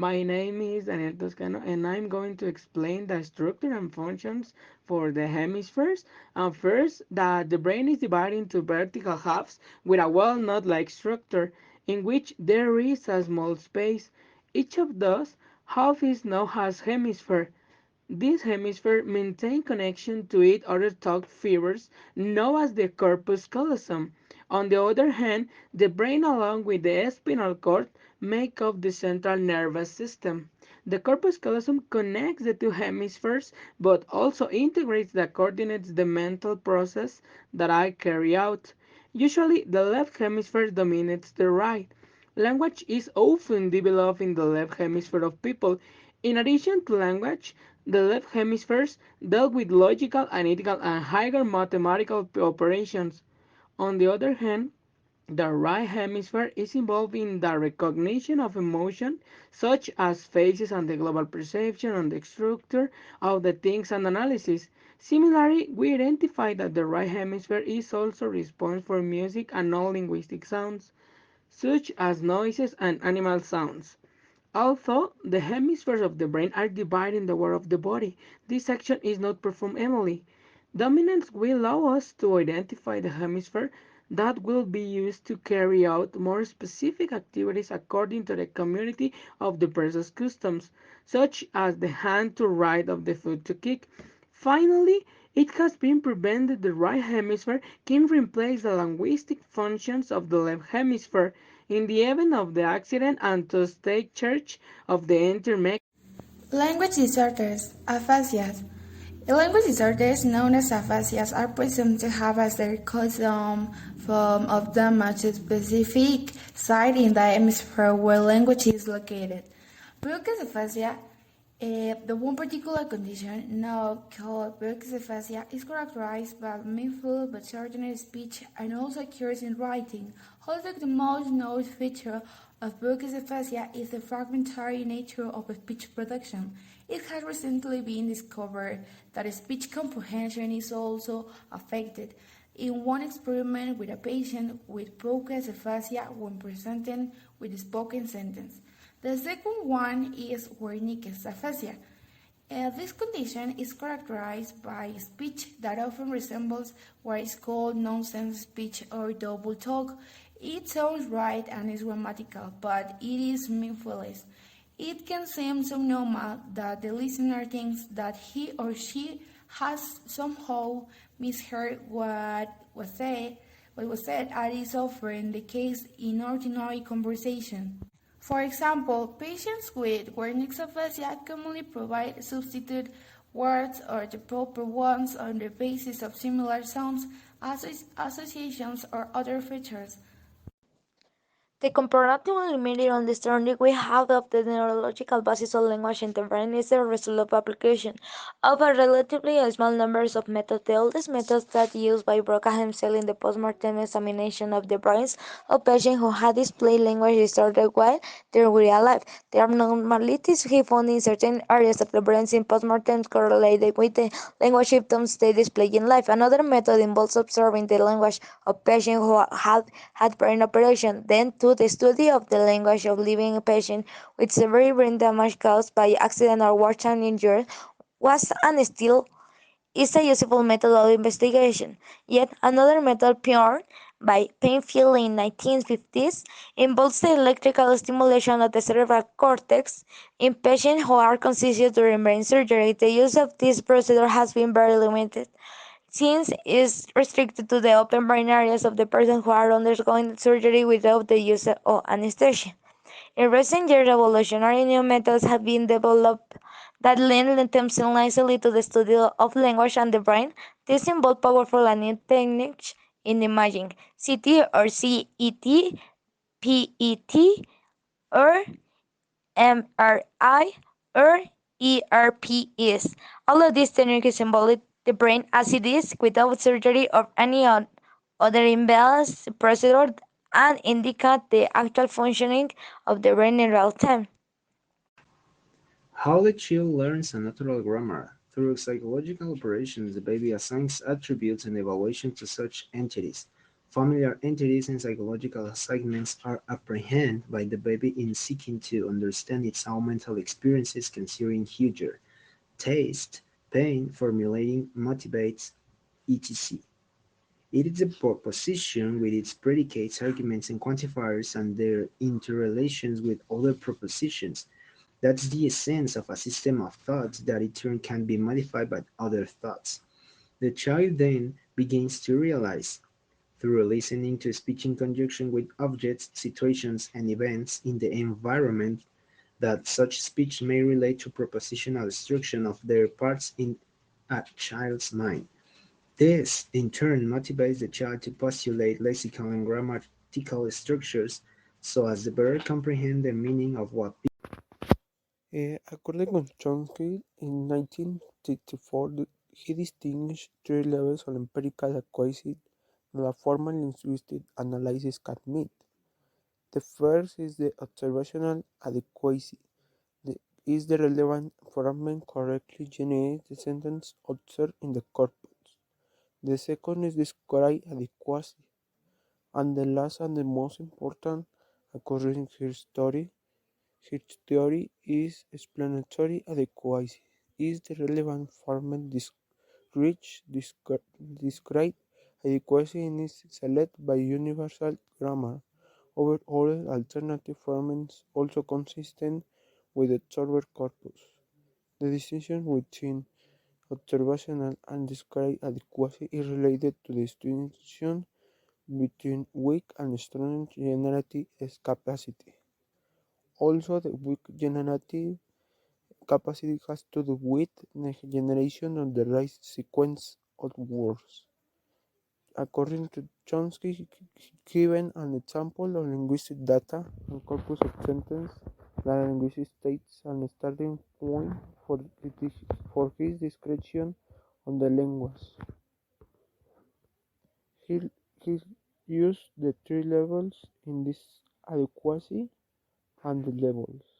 My name is Daniel Toscano, and I'm going to explain the structure and functions for the hemispheres. First, that the brain is divided into vertical halves with a walnut-like structure in which there is a small space. Each of those halves is known as hemisphere. This hemisphere maintains connection to its other thought fibers known as the corpus callosum. On the other hand, the brain along with the spinal cord make up the central nervous system. The corpus callosum connects the two hemispheres but also integrates and coordinates the mental process that I carry out. Usually the left hemisphere dominates the right. Language is often developed in the left hemisphere of people. In addition to language, the left hemispheres dealt with logical, analytical, and higher mathematical operations. On the other hand, the right hemisphere is involved in the recognition of emotion, such as faces and the global perception and the structure of the things and analysis. Similarly, we identify that the right hemisphere is also responsible for music and non-linguistic sounds, such as noises and animal sounds. Although the hemispheres of the brain are divided in the world of the body, this action is not performed evenly. Dominance will allow us to identify the hemisphere that will be used to carry out more specific activities according to the community of the person's customs, such as the hand to ride of the foot to kick. Finally, it has been prevented the right hemisphere can replace the linguistic functions of the left hemisphere in the event of the accident and thus take charge of the entire mechanism. Language disorders, aphasias. Language disorders known as aphasias are presumed to have as their cause some form of damage to specific site in the hemisphere where language is located. Broca's aphasia, the one particular condition now called Broca's aphasia, is characterized by meaningful but shortened speech and also occurs in writing. Although the most known feature of Broca's aphasia is the fragmentary nature of speech production, it has recently been discovered that speech comprehension is also affected. In one experiment with a patient with Broca's aphasia when presenting with a spoken sentence. The second one is Wernicke's aphasia. This condition is characterized by speech that often resembles what is called nonsense speech or double talk. It sounds right and is grammatical, but it is meaningless. It can seem so normal that the listener thinks that he or she has somehow misheard what was said, and is often the case in ordinary conversation. For example, patients with Wernicke's aphasia commonly provide substitute words or the proper ones on the basis of similar sounds, associations, or other features. The comparatively limited understanding we have of the neurological basis of language in the brain is the result of application of a relatively small number of methods. The oldest methods that used by Broca himself in the postmortem examination of the brains of patients who had displayed language disorder while they were alive. The abnormalities he found in certain areas of the brain in postmortem correlated with the language symptoms they display in life. Another method involves observing the language of patients who had brain operation, then to the study of the language of living patients with severe brain damage caused by accident or wartime injury was and still is a useful method of investigation. Yet another method pioneered by Penfield in 1950s involves the electrical stimulation of the cerebral cortex in patients who are conscious during brain surgery. The use of this procedure has been very limited since is restricted to the open brain areas of the person who are undergoing surgery without the use of anesthesia. In recent years, revolutionary new methods have been developed that lend themselves nicely to the study of language and the brain. These involve powerful and new techniques in imaging, CT or CET, PET, or MRI, or ERPs. All of these techniques involve the brain as it is without surgery or any other invasive procedure and indicate the actual functioning of the brain in real time. How the child learns a natural grammar. Through psychological operations, the baby assigns attributes and evaluation to such entities. Familiar entities and psychological assignments are apprehended by the baby in seeking to understand its own mental experiences considering hunger, taste, pain, formulating motivates, etc. It is a proposition with its predicates, arguments, and quantifiers and their interrelations with other propositions. That's the essence of a system of thoughts that in turn can be modified by other thoughts. The child then begins to realize, through listening to speech in conjunction with objects, situations, and events in the environment, that such speech may relate to propositional structure of their parts in a child's mind. This, in turn, motivates the child to postulate lexical and grammatical structures so as to better comprehend the meaning of what. According to Chomsky, in 1964, he distinguished three levels of empirical adequacy that a formal linguistic analysis can meet. The first is the observational adequacy. Is the relevant fragment correctly generates the sentence observed in the corpus? The second is described adequacy. And the last and the most important, according to his theory, is explanatory adequacy. Is the relevant format described adequacy is selected by universal grammar over all alternative formats also consistent with the observer corpus. The distinction between observational and described adequacy is related to the distinction between weak and strong generative capacity. Also, the weak generative capacity has to do with the generation of the right sequence of words. According to Chomsky, given an example of linguistic data and corpus of sentence, that a linguist states an starting point for his description of the language. He, he used the three levels in this adequacy and the levels.